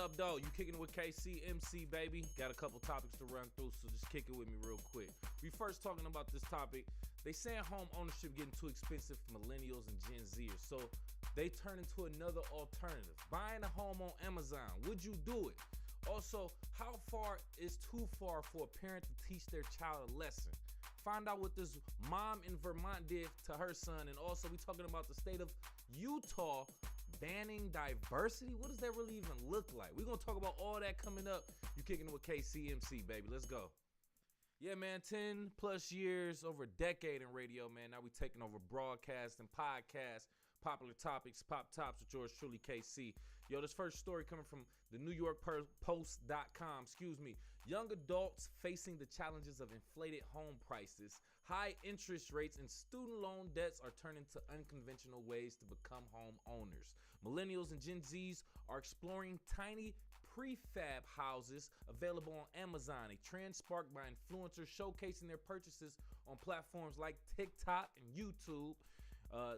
up, though? You kicking it with KCMC, baby. Got a couple topics to run through, so just kick it with me real quick. We first talking about this topic. They saying home ownership getting too expensive for millennials and Gen Zers, so they turn into another alternative. Buying a home on Amazon. Would you do it? Also, how far is too far for a parent to teach their child a lesson? Find out what this mom in Vermont did to her son. And also, we talking about the state of Utah banning diversity. What does that really even look like? We're going to talk about all that coming up. You kicking it with KCMC, baby. Let's go. Yeah, man, 10 plus years, over a decade in radio, man. Now we taking over broadcast and podcast, popular topics, pop tops with yours truly, KC. Yo, this first story coming from the New York Post.com, Young adults facing the challenges of inflated home prices, high interest rates, and student loan debts are turning to unconventional ways to become home owners. Millennials and Gen Zs are exploring tiny prefab houses available on Amazon, a trend sparked by influencers showcasing their purchases on platforms like TikTok and YouTube.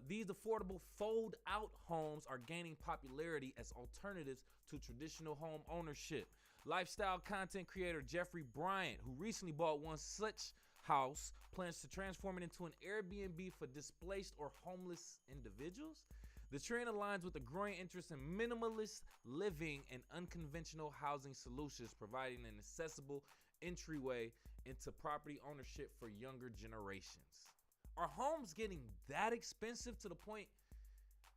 These affordable fold-out homes are gaining popularity as alternatives to traditional home ownership. Lifestyle content creator Jeffrey Bryant, who recently bought one such house, plans to transform it into an Airbnb for displaced or homeless individuals. The trend aligns with the growing interest in minimalist living and unconventional housing solutions, providing an accessible entryway into property ownership for younger generations. Are homes getting that expensive to the point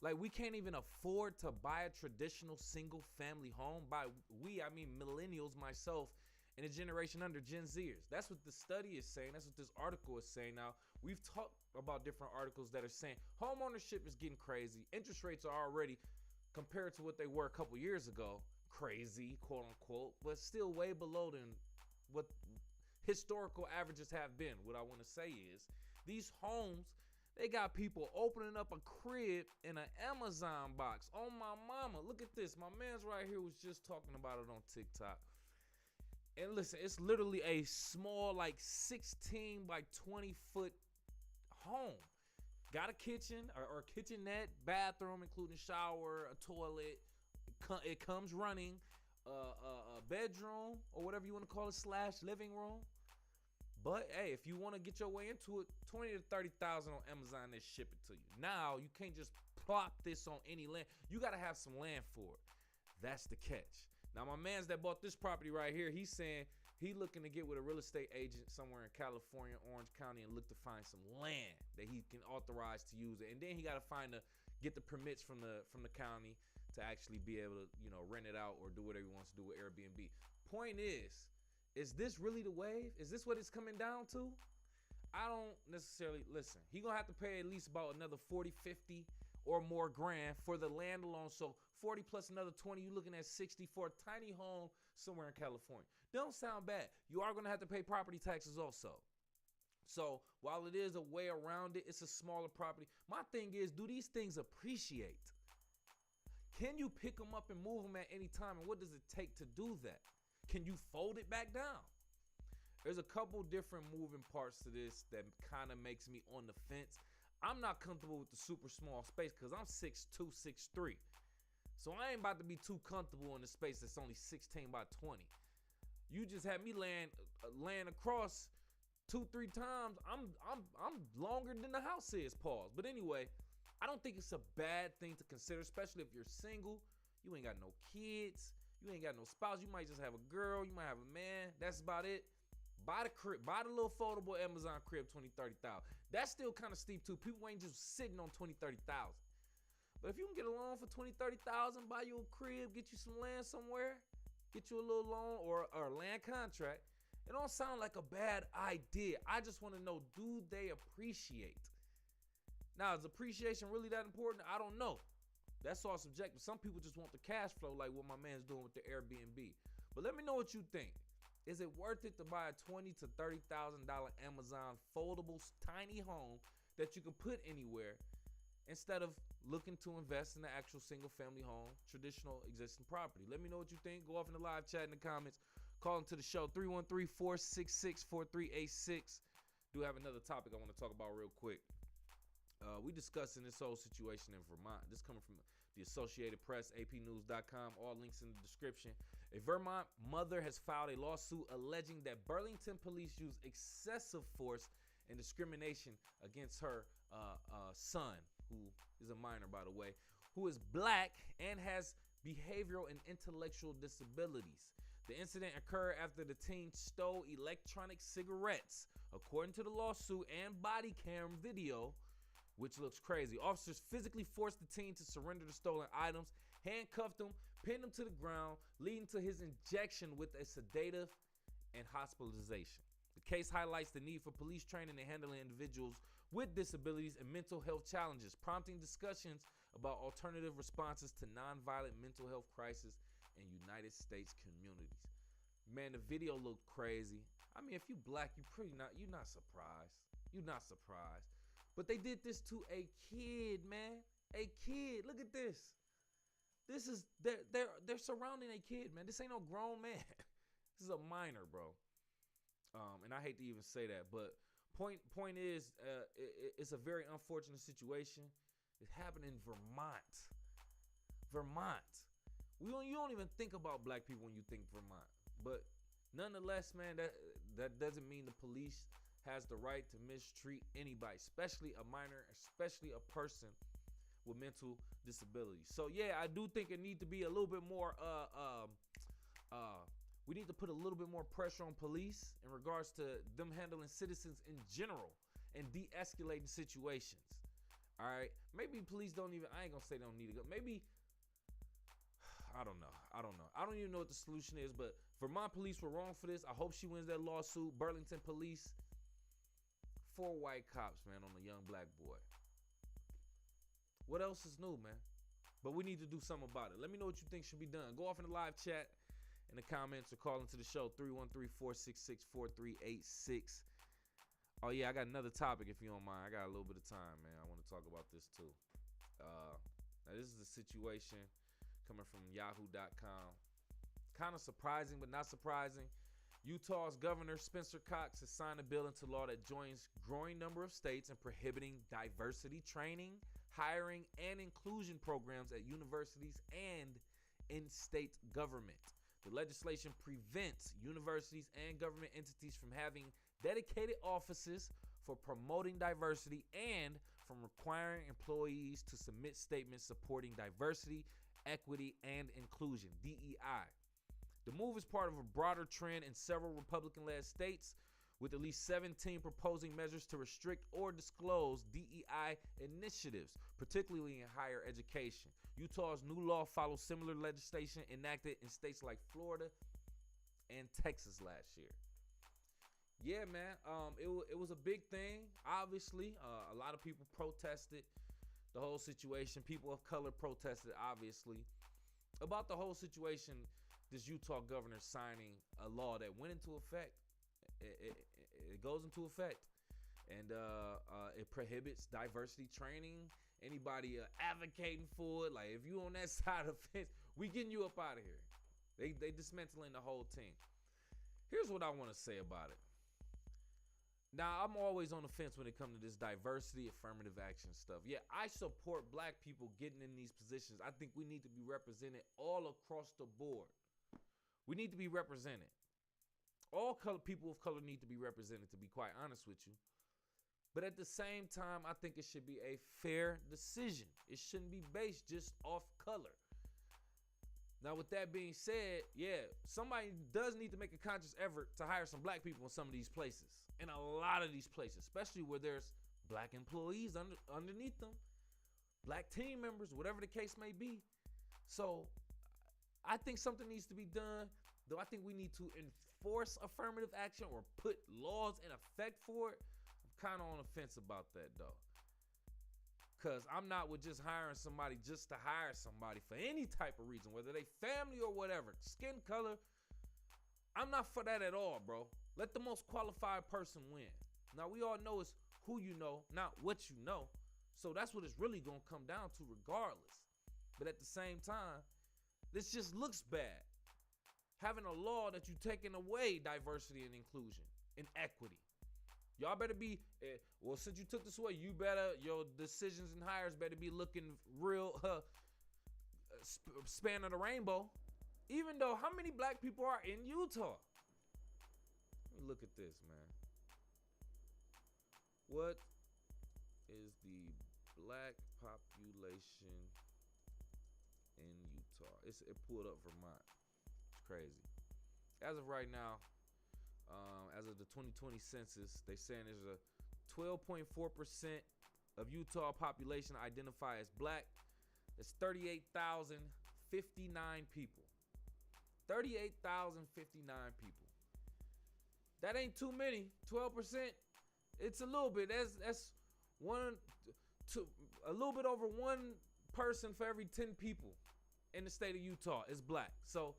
like we can't even afford to buy a traditional single family home? By we, I mean millennials, myself, and a generation under, Gen Zers. That's what the study is saying. That's what this article is saying. Now, we've talked about different articles that are saying home ownership is getting crazy. Interest rates are already, compared to what they were a couple years ago, crazy, quote unquote, but still way below than what historical averages have been. What I want to say is these homes, they got people opening up a crib in an Amazon box. Oh, my mama, look at this. My man's right here was just talking about it on TikTok. And listen, it's literally a small, like 16 by 20 foot home. Got a kitchen or kitchenette, bathroom, including shower, a toilet. It comes running, a bedroom or whatever you want to call it, / living room. But hey, if you want to get your way into it, 20 to 30,000 on Amazon, they ship it to you. Now you can't just plop this on any land. You got to have some land for it. That's the catch. Now my man's that bought this property right here, he's saying he looking to get with a real estate agent somewhere in California, Orange County, and look to find some land that he can authorize to use it. And then he got to get the permits from the county to actually be able to, rent it out or do whatever he wants to do with Airbnb. Point is this really the wave? Is this what it's coming down to? I don't necessarily, listen, he gonna have to pay at least about another 40, 50 or more grand for the land alone. So 40 plus another 20, you're looking at 60 for a tiny home somewhere in California. Don't sound bad. You are gonna have to pay property taxes also. So while it is a way around it, it's a smaller property. My thing is, do these things appreciate? Can you pick them up and move them at any time? And what does it take to do that? Can you fold it back down? There's a couple different moving parts to this that kind of makes me on the fence. I'm not comfortable with the super small space because I'm 6'2", 6'3". So I ain't about to be too comfortable in the space that's only 16 by 20. You just had me land across 2-3 times. I'm longer than the house is, pause. But anyway, I don't think it's a bad thing to consider, especially if you're single. You ain't got no kids. You ain't got no spouse. You might just have a girl. You might have a man. That's about it. Buy the crib. Buy the little foldable Amazon crib, 20, 30,000. That's still kind of steep too. People ain't just sitting on 20, 30,000. But if you can get a loan for 20, 30,000, buy you a crib, get you some land somewhere, get you a little loan or a land contract, it don't sound like a bad idea. I just want to know, do they appreciate? Now, is appreciation really that important? I don't know. That's all subjective. Some people just want the cash flow like what my man's doing with the Airbnb. But let me know what you think. Is it worth it to buy a $20,000 to $30,000 Amazon foldable tiny home that you can put anywhere instead of looking to invest in the actual single family home, traditional existing property? Let me know what you think. Go off in the live chat in the comments. Call into the show, 313-466-4386. Do have another topic I want to talk about real quick. We discussing this whole situation in Vermont. This coming from the Associated Press, apnews.com, all links in the description. A Vermont mother has filed a lawsuit alleging that Burlington police used excessive force and discrimination against her son, who is a minor, by the way, who is black and has behavioral and intellectual disabilities. The incident occurred after the teen stole electronic cigarettes, according to the lawsuit and body cam video, which looks crazy. Officers physically forced the teen to surrender the stolen items, handcuffed him, pinned him to the ground, leading to his injection with a sedative and hospitalization. The case highlights the need for police training and handling individuals with disabilities and mental health challenges, prompting discussions about alternative responses to nonviolent mental health crises in United States communities. Man, the video looked crazy. I mean, if you black, you're not surprised. You're not surprised. But they did this to a kid, man. A kid. Look at this. This is they're surrounding a kid, man. This ain't no grown man. This is a minor, bro. And I hate to even say that, but point is, it's a very unfortunate situation. It happened in Vermont. Vermont. You don't even think about black people when you think Vermont. But nonetheless, man, that doesn't mean the police has the right to mistreat anybody, especially a minor, especially a person with mental disabilities. So yeah, I do think it needs to be a little bit more we need to put a little bit more pressure on police in regards to them handling citizens in general and de-escalating situations. All right, maybe police don't even, I ain't gonna say they don't need to go. Maybe, I don't know. I don't even know what the solution is, but Vermont police were wrong for this. I hope she wins that lawsuit. Burlington police, 4 white cops, man, on a young black boy. What else is new, man? But we need to do something about it. Let me know what you think should be done. Go off in the live chat in the comments or call into the show, 313-466-4386. Oh, yeah, I got another topic if you don't mind. I got a little bit of time, man. I want to talk about this, too. Now, this is a situation coming from yahoo.com. Kind of surprising, but not surprising. Utah's Governor Spencer Cox has signed a bill into law that joins growing number of states in prohibiting diversity training, hiring, and inclusion programs at universities and in state government. The legislation prevents universities and government entities from having dedicated offices for promoting diversity and from requiring employees to submit statements supporting diversity, equity, and inclusion, DEI. The move is part of a broader trend in several Republican-led states, with at least 17 proposing measures to restrict or disclose DEI initiatives, particularly in higher education. Utah's new law follows similar legislation enacted in states like Florida and Texas last year. Yeah, man, it was a big thing. Obviously, a lot of people protested the whole situation. People of color protested, obviously, about the whole situation. This Utah governor signing a law that went into effect. It goes into effect, and it prohibits diversity training. Anybody advocating for it, like if you on that side of the fence, we getting you up out of here. They dismantling the whole team. Here's what I want to say about it. Now, I'm always on the fence when it comes to this diversity, affirmative action stuff. Yeah, I support black people getting in these positions. I think we need to be represented all across the board. We need to be represented. All people of color need to be represented, to be quite honest with you. But at the same time, I think it should be a fair decision. It shouldn't be based just off color. Now, with that being said, yeah, somebody does need to make a conscious effort to hire some black people in some of these places. In a lot of these places, especially where there's black employees underneath them, black team members, whatever the case may be. So I think something needs to be done, though I think we need to enforce affirmative action or put laws in effect for it. I'm kind of on the fence about that, though. Because I'm not with just hiring somebody just to hire somebody for any type of reason, whether they family or whatever, skin color. I'm not for that at all, bro. Let the most qualified person win. Now, we all know it's who you know, not what you know. So that's what it's really going to come down to regardless. But at the same time, this just looks bad. Having a law that you taking away diversity and inclusion and equity. Y'all better be, well, since you took this away, your decisions and hires better be looking real span of the rainbow. Even though, how many black people are in Utah? Let me look at this, man. What is the black population in Utah? It pulled up Vermont. It's crazy. As of right now, as of the 2020 census, they saying there's a 12.4% of Utah population identify as black. It's 38,059 people. 38,059 people. That ain't too many. 12%. It's a little bit. That's a little bit over one person for every 10 people in the state of Utah is black. So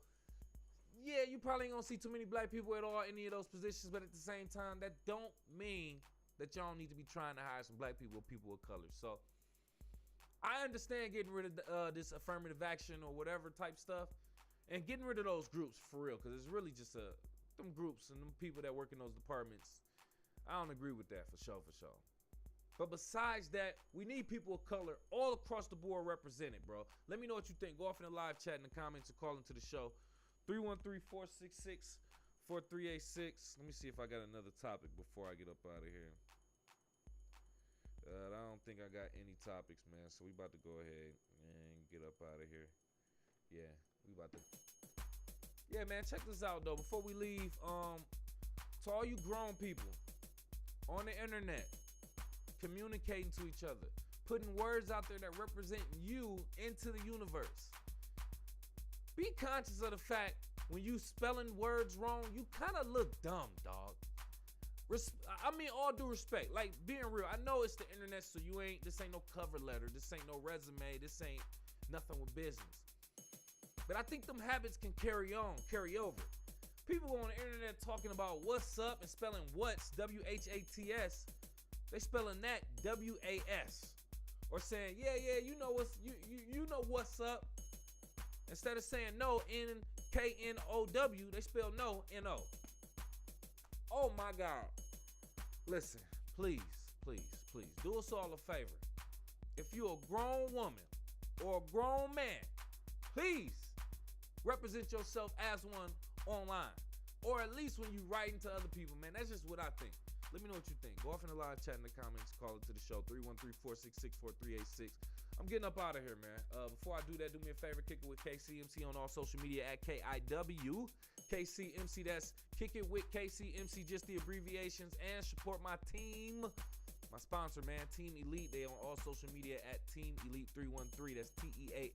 yeah, you probably ain't gonna see too many black people at all in any of those positions, but at the same time, that don't mean that y'all need to be trying to hire some black people or people of color. So I understand getting rid of this affirmative action or whatever type stuff and getting rid of those groups for real, because it's really just them groups and them people that work in those departments. I don't agree with that for sure. But besides that, we need people of color all across the board represented, bro. Let me know what you think. Go off in the live chat in the comments or call into the show. 313-466-4386. Let me see if I got another topic before I get up out of here. I don't think I got any topics, man. So we about to go ahead and get up out of here. Yeah, we about to. Yeah, man, check this out though. Before we leave, to all you grown people on the internet, communicating to each other, putting words out there that represent you into the universe. Be conscious of the fact when you spelling words wrong, you kind of look dumb, dog. I mean, all due respect, like being real. I know it's the internet, so this ain't no cover letter, this ain't no resume, this ain't nothing with business. But I think them habits can carry over. People on the internet talking about what's up and spelling what's, W-H-A-T-S. They spelling that W-A-S. Or saying, yeah, you know what's up. Instead of saying no, N-K-N-O-W, they spell no, N-O. Oh my God. Listen, please, do us all a favor. If you're a grown woman or a grown man, please represent yourself as one online. Or at least when you writing to other people, man. That's just what I think. Let me know what you think. Go off in the live chat in the comments. Call into the show, 313-466-4386. I'm getting up out of here, man. Before I do that, do me a favor. Kick it with KCMC on all social media at KIW. KCMC, that's Kick It with KCMC, just the abbreviations. And support my team, my sponsor, man, Team Elite. They on all social media at Team Elite 313. That's TEAMELITE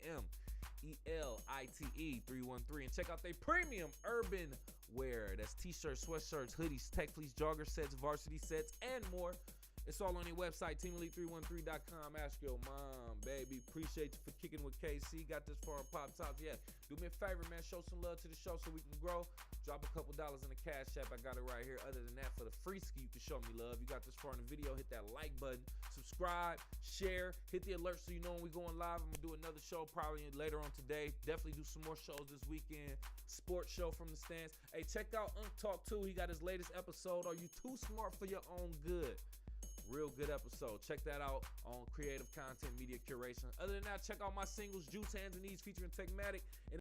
313. And check out their premium urban wear. That's t-shirts, sweatshirts, hoodies, tech fleece, jogger sets, varsity sets, and more. It's all on their website, teamelite313.com. Ask your mom, baby. Appreciate you for kicking with KC. Got this far on Pop Tops. Yeah, do me a favor, man. Show some love to the show so we can grow. Drop a couple dollars in the Cash App. I got it right here. Other than that, for the free ski, you can show me love. You got this far in the video. Hit that like button. Subscribe, share, hit the alert so you know when we going live. I'm going to do another show probably later on today. Definitely do some more shows this weekend. Sports show from the stands. Hey, check out Unk Talk 2. He got his latest episode. Are you too smart for your own good? Real good episode. Check that out on Creative Content Media Curation. Other than that, check out my singles, Juice, Hands and Knees featuring Techmatic. And